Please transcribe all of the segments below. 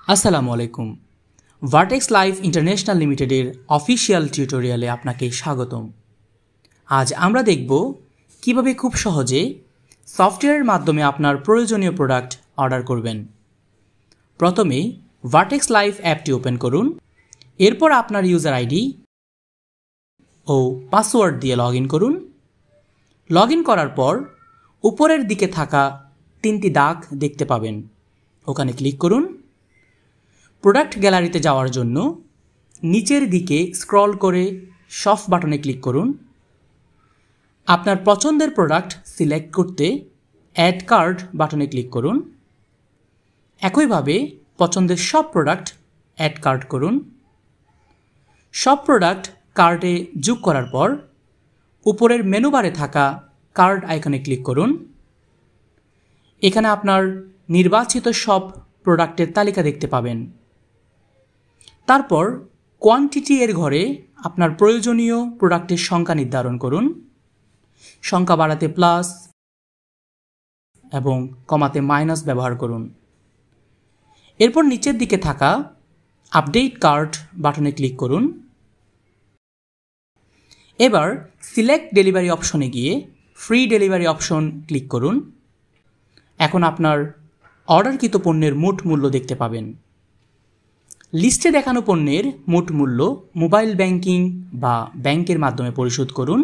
আসসালামু আলাইকুম। Vertex life international লিমিটেডের অফিসিয়াল টিউটোরিয়ালে আপনাকে স্বাগতম। আজ আমরা দেখব কিভাবে খুব সহজে সফটওয়্যারের মাধ্যমে আপনার প্রয়োজনীয় প্রোডাক্ট অর্ডার করবেন। প্রথমে ভার্টেক্স লাইফ অ্যাপটি ওপেন করুন। এরপর আপনার ইউজার আইডি ও পাসওয়ার্ড দিয়ে লগ ইন করুন। লগ ইন করার পর উপরের দিকে থাকা 3টি দাগ দেখতে পাবেন, ওখানে ক্লিক করুন। প্রোডাক্ট গ্যালারিতে যাওয়ার জন্য নিচের দিকে স্ক্রল করে শপ বাটনে ক্লিক করুন। আপনার পছন্দের প্রোডাক্ট সিলেক্ট করতে অ্যাড কার্ট বাটনে ক্লিক করুন। একইভাবে পছন্দের সব প্রোডাক্ট অ্যাড কার্ট করুন। সব প্রোডাক্ট কার্টে যোগ করার পর উপরের মেনু বারে থাকা কার্ট আইকনে ক্লিক করুন। এখানে আপনার নির্বাচিত সব প্রোডাক্টের তালিকা দেখতে পাবেন। তারপর কোয়ান্টিটি এর ঘরে আপনার প্রয়োজনীয় প্রোডাক্টের সংখ্যা নির্ধারণ করুন। সংখ্যা বাড়াতে প্লাস এবং কমাতে মাইনাস ব্যবহার করুন। এরপর নিচের দিকে থাকা আপডেট কার্ট বাটনে ক্লিক করুন। এবার সিলেক্ট ডেলিভারি অপশনে গিয়ে ফ্রি ডেলিভারি অপশন ক্লিক করুন। এখন আপনার অর্ডারকৃত পণ্যের মোট মূল্য দেখতে পাবেন। লিস্টে দেখানো পণ্যের মোট মূল্য মোবাইল ব্যাংকিং বা ব্যাংকের মাধ্যমে পরিশোধ করুন।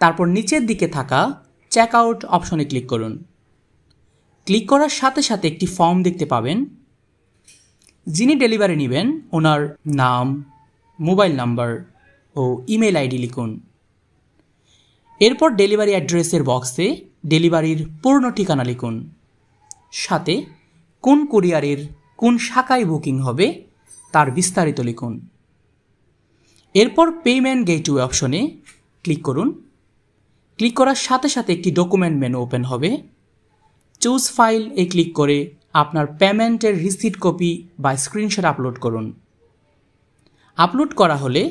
তারপর নিচের দিকে থাকা চেক আউট অপশনে ক্লিক করুন। ক্লিক করার সাথে সাথে একটি ফর্ম দেখতে পাবেন। যিনি ডেলিভারি নেবেন ওনার নাম, মোবাইল নাম্বার ও ইমেল আইডি লিখুন। এরপর ডেলিভারি অ্যাড্রেসের বক্সে ডেলিভারির পূর্ণ ঠিকানা লিখুন, সাথে কোন কুরিয়ারের কোন শাখায় বুকিং হবে তার বিস্তারিত লিখুন। এরপর পেমেন্ট গেটওয়ে অপশনে ক্লিক করুন। ক্লিক করার সাথে সাথে একটি ডকুমেন্ট মেনু ওপেন হবে। চুজ ফাইল এ ক্লিক করে আপনার পেমেন্টের রিসিট কপি বা স্ক্রিনশট আপলোড করুন। আপলোড করা হলে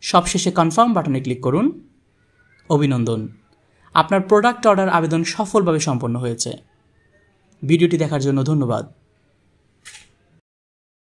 সবশেষে কনফার্ম বাটনে ক্লিক করুন। অভিনন্দন, আপনার প্রোডাক্ট অর্ডার আবেদন সফলভাবে সম্পন্ন হয়েছে। ভিডিওটি দেখার জন্য ধন্যবাদ।